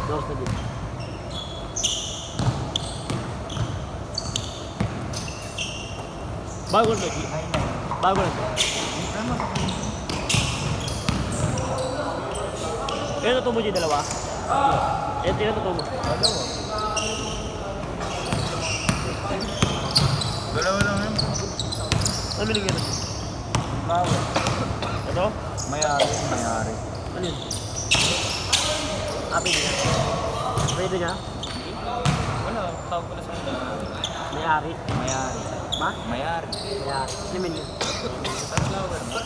Doors na din. Bago na ito. Bago na ito. Ito tutubo dyan dalawa? Ito tutubo. Dalawa lang yun. Ano binigyan natin? Flower. Ito? Mayari. Ano yun? Pwede niya? Pwede niya? Wala, tawag ko na sa mga. May-ari. Mayari. Ma? Mayari. May-ari. Ano yun yun? Flower na.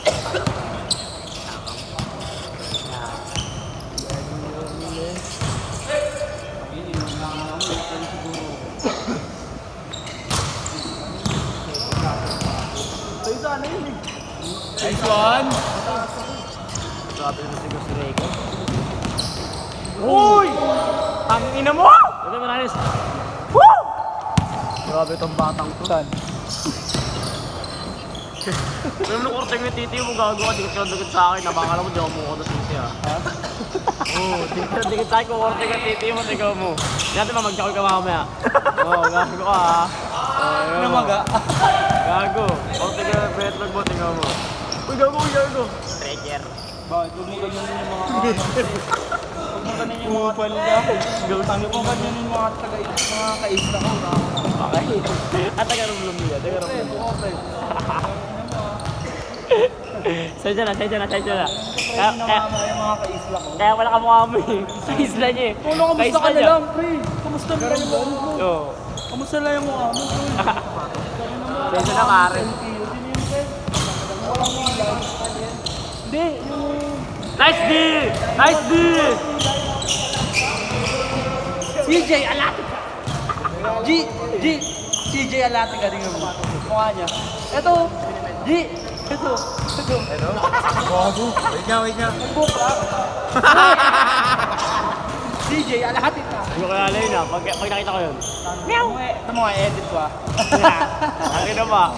Nice one! Grabe naman siguro si Reiko. Uy! Ang ina mo! Ito maranis. Woo! Grabe itong batang to. Saan? Pero nung korteng yung titi mo gago ka, dikit sa akin. Nabakala mo, di ako mukha na titi ah. Ha? Oo, dikit sa akin kung korteng yung titi mo, tigaw mo. Hindi natin mamagjakol ka mamaya. Oo, gago ka ah. Namaga. Gago. Korteng yung betlog mo, tigaw mo. Uy, gago. Treasure. Bakit? Huwag mo ganyan yung mga Huwag mo ganyan yung mga upal ka. Huwag mo ganyan yung mga kaisla ko. Okay. At taga-rumlum niya, taga-rumlum niya. Okay. Sadya na. Kaya namama yung mga kaisla ko. Kaya wala ka mukha mo eh. Sa isla niya eh. Puno, kamusta ka na lang, pre? Kamusta na lang yung mukha mo? Oo. Kamusta na yung mukha mo, pre? Sadya na Karen. Hindi, yung... Nice deal! CJ Alati ka! CJ Alati ka rin yung mukha niya. Ito! Ito! Bago! Wait nga! Bukla! CJ Alati ka! Hindi ko kaya alay na. Pag nakita ko yun. Meow! Ito mo nga, edit ko ah. Ang ina ba?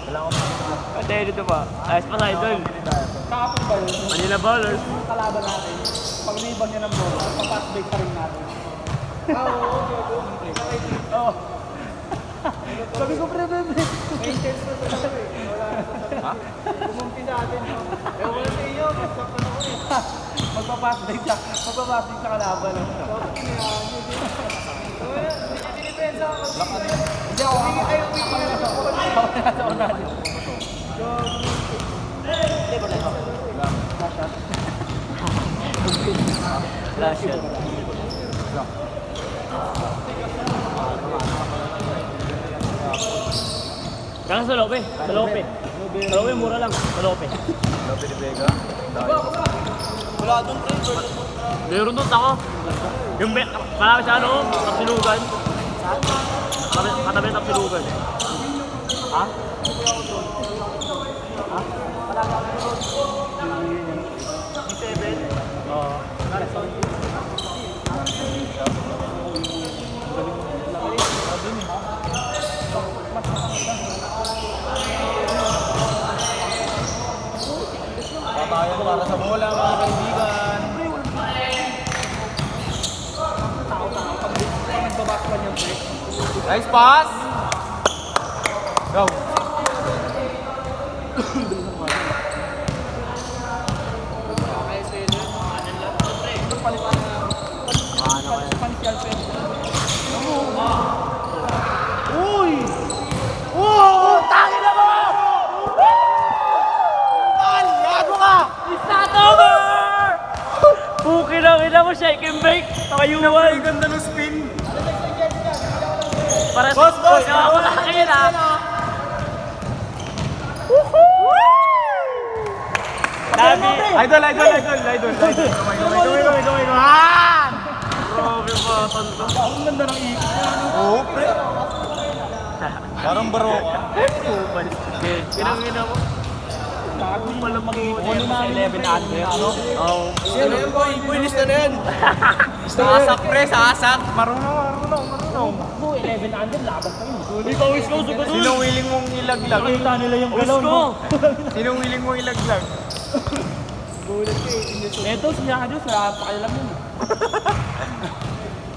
Wala akong Ang edit ba? Ayos pa sa idol. Kakapag ba yun? Manila Ballers. Yung kalaban natin, pag naiban niya ng bola, papatbake pa rin natin. Oo. Sabi ko, pre, maintenance na talaga eh. Ha? Kumumpi natin. Ewan sa iyo, masaktan ako eh. Magpapatbake sa kalaban. Dinipensa ako. Hindi ako. Ako na sa unahin. Last shot. Kaya sa Lope. Sa Lope, mura lang. Sa Lope. Lope de Vega. Wala doon, pre. Meron doon ako. Yung marami sa ano, Tapsilugan. Katabi ng Tapsilugan. Ha? D7? Oo. Patayan para sa bola, mga kaibigan. Nagbabakpan yung break. Nice pass! Go! Uy! Oh! Tangin na mo! Aliado ka! It's not over! Puki lang, ina mo, shake and bake. Takayuan. Ang ganda ng spin. Para sa Boss! ako na kayo na. Dami. Idol! Kamay ko! Ah! Grabe pa, tanto. Ang ganda ng ikot niya. Oo, pre. Parang baro ka. Kupal. Pinangina mo. Bago pala mag-iwan sa 11 under, no? Oo. Ano yun, boy? Buinis na rin. Sasak, pre. Sasak. Marunong. Bo, 11 under, laban pa yun. Hindi ka wish ko, sugat. Sinong willing mong ilaglag? Nakita nila yung galaw, no? Sinong willing mong ilaglag? Ito, siya ka doon, sa pakialam yun.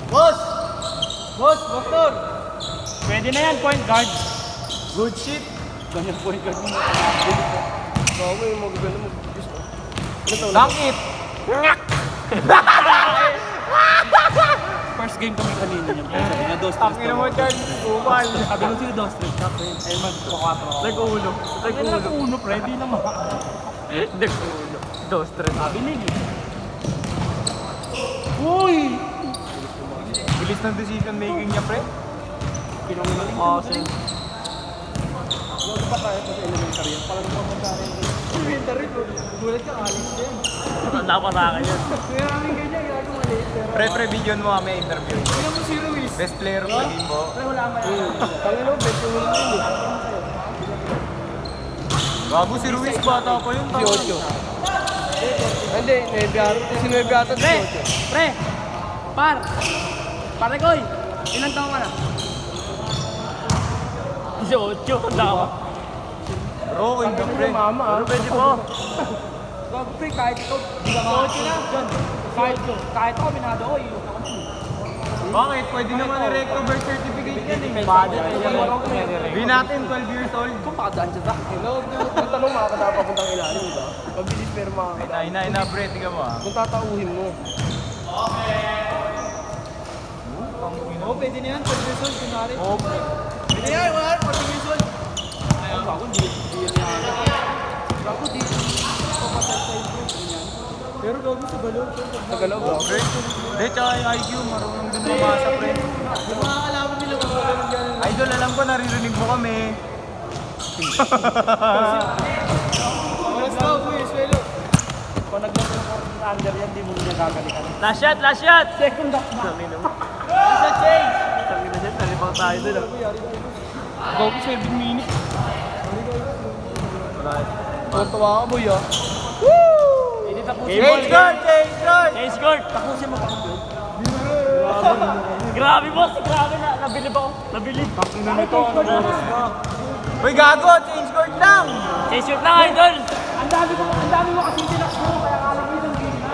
Boss! Boss, Boston! Pwede na yan, point guard. Good shit! Ganyan point guard mo. Bago yung magagano mo. Langit! First game kami kanina niya. Na dos Ang ina mo dyan, umal. Sabi ko sila dos tres ka, pre. Ay, mag-4. Nag-uno. Nag-uno, pre. Di naman. Nag-uno. Dos tres. Sabi nila. Uy! Bilis ng decision making niya, pre. Awesome. Bago pa tayo sa elementary yan. Pala naman sa akin. Elementary, gulat ka, alis din. Tanda pa sa akin yan. Kaya namin ganyan, ginagawa maliit. Pre, video mo kami interview. Tingnan mo si Ruiz. Best player sa game mo. Pre, wala ka yan. Tangin mo, best yung wala yun eh. Bago si Ruiz, bata pa yun. Si Ocho. Hindi, si Nebiato, si Pre! Ocho. Pre! Pare koy! Ilang taon ka na? 18, tanda ka. Bro, hindi pre. Mama, Pero pwede po. Gago, pre, kahit ikaw, di ka Ocho na. Kahit ako, minado ko, iyo ka kami. Bakit? Pwede naman i-recto birth certificate yan eh. Budget Be natin, 12 years old. Kung pakadaan siya sa akin. Ang tanong mga katapapuntang ilalim, di ba? Pabilis pero makakadaan. Ina, pre, tingnan mo ah. Kung tatauhin mo. Oo, pwede na yan. 12 years old, kunwari. Oh, Pwede yan, wala. 14 years old. Ayun, bago, di yan yan. Bago, di. Papatay sa ito. Pero gago sa galog. Sa galog, ba? pre. Hindi, tsaka yung IQ, marunong din mamasa, pre. Yung mga kalaban nila kung galog yan. Idol, alam ko, naririnig mo kami. Oras na, boy, swelo. Kung naglaro ng under yan, di mo niya gagalikan. Last shot! Last shot! Second up na. Sabi naman. Isa change. Sabi na dyan, nalibang tayo dun. Gago 7 minutes. Tuwa ka, boy, ah. Hindi tapusin mo. Change guard! Change guard! Change court! Tapusin mo tapusin. Grabe boss! Grabe na! Nabilib ako! Nabilib! Ano nito? Ano oras na? Uy, gago! Change guard lang! Change court lang, idol! Ang dami mo kasi tinakbo, kaya kala mo yung game na.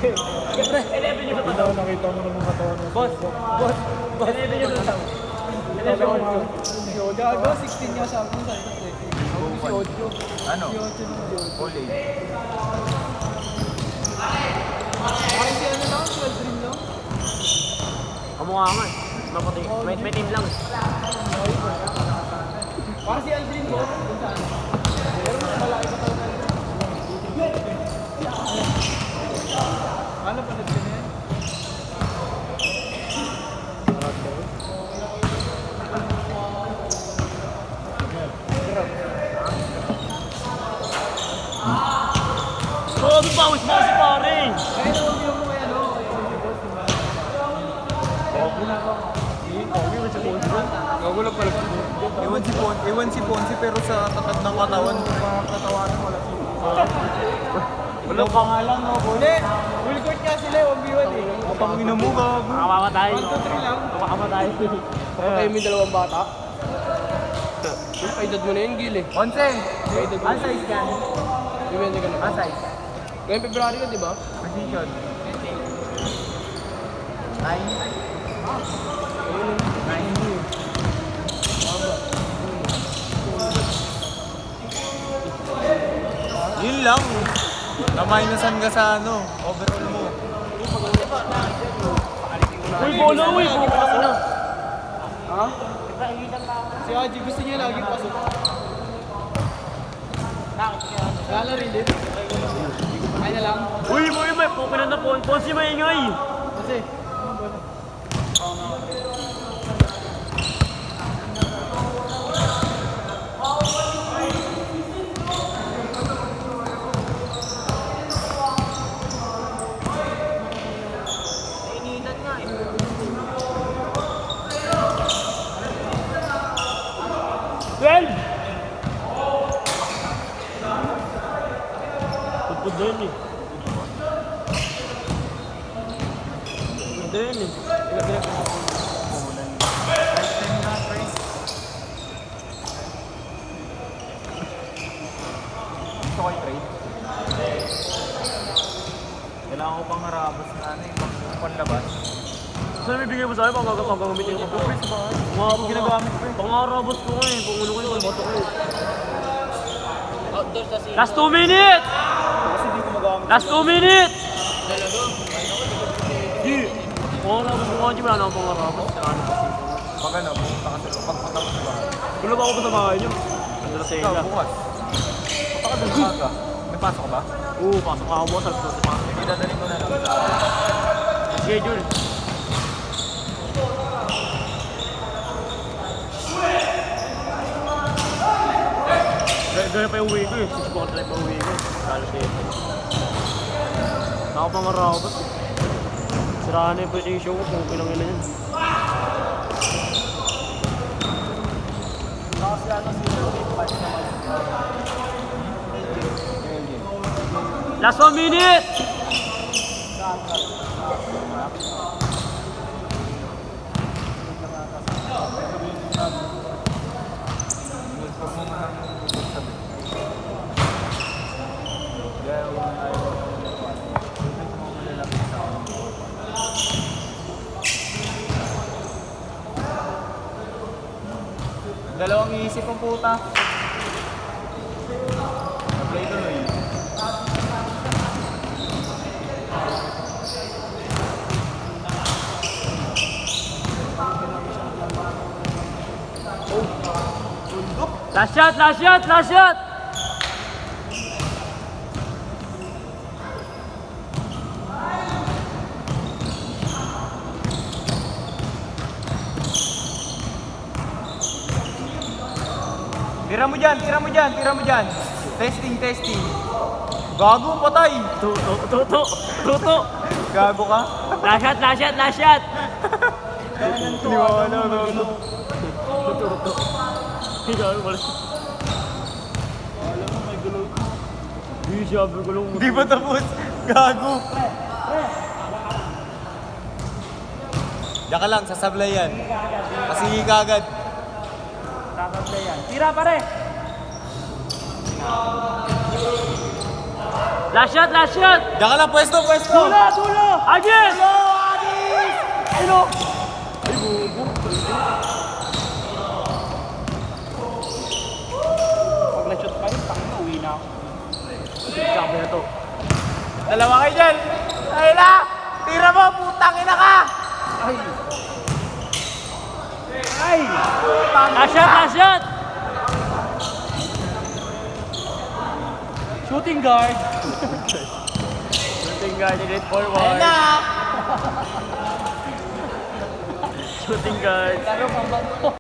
11 yung totoo. Nakita mo naman katawan mo. Boss! 11 yung totoo. 11 yung Gago, 16 niya sa akin. Si Ocho. Ano? Ole. Ay, si ano lang, si Aldrin lang. Kamukha nga. Maputi. May team lang. Para si Aldrin ko, kung saan. Pero mas malaki pa tayo na. Ano pa nagsin yan? Oh, pawis mo si pare! Kaya naman yung mga ano, Gago lang pala. Iwan si Ponzi pero sa tatag ng katawan, mga katawanan wala si Wala pa nga lang, no? Hindi, full court nga sila, 1v1 eh. Pangina mo, gago. Makakamatay. 1, 2, 3 lang. Makakamatay. Papatay mo yung dalawang bata. Yung edad mo na yung gil eh. Onse! Edad mo Ang size ka? Depende ka na. Ang size? Ngayong February ka, di ba? Position? 9? Yun lang. Na-minusan ka sa ano, overall mo. Uy, bolo! Uy, bolo na! Ha? Si Haji gusto niya lagi pasok. Lala rin din. Kaya na lang. Uy, may pupinan na po. Ponsi maingay! Kasi, Pagpud na yun eh. Pagpud na yun eh. Gusto ko i-trade. Kailangan ko pang harabas na ano yung panlabas. Saan may bigay mo sa akin? Pag-gamitin ko pa. Pre, sa bahay. Mga Ginagamit ko eh. pangarabos ko nga eh. Pangulo ko yung boto ko. Last 2 minutes! Kasi di ko magamit. Last 2 minutes! Di! Pangarabos ko nga, di wala na akong pangarabos. Ano kasi? Pag ano, pumunta ka sa pagpunta ko sa bahay. Wala ba ako pa sa bahay niyo? Andala sa Ikaw, ila. bukas. Punta ka doon sa aga. May pasok ka ba? Oo, pasok ako mo sa pasok. Hindi dadalhin ko na lang. Schedule. Gaya pa yung uwi ko eh. Susubukan talaga pa yung uwi ko. Kala siya ito. Ako pang arabot eh. Sirahan na yung position ko kung pinangin na yun. Kasi ano sila, patch naman. Last 1 minute! Huwag mo man ang sabi. Kaya huwag na tayo. Huwag mo malalapit sa akin. Dalawang iisip ang puta. Apply tuloy. Last shot! Last shot! Last shot! Tira mo dyan, tira mo dyan, tira mo dyan. Testing, testing. Gago, patay. Tuto! Gago ka? Last shot! Last shot! Last shot! Hindi mo ano, gago. Tuto! Ikaw, wala. Alam mo, may gulo. Hindi siya, gulong. Hindi pa tapos. Gago. Diyan ka lang, sasablay yan. Kasi kagad. Tatanda yan. Tira pare! Last shot! Last shot! Diyan ka lang, pwesto, pwesto. Dulo! Again! Ano? Pag na-shoot pa rin, tangin na, uwi na ako. Sabi na to. Dalawa kayo dyan. Ayla! Tira mo, putang ina ka! Ay! Ay! Last shot! Last shot! Shooting guard! Shooting guard, in it Ayun forward. na! Shooting guard. Laro pang bangko.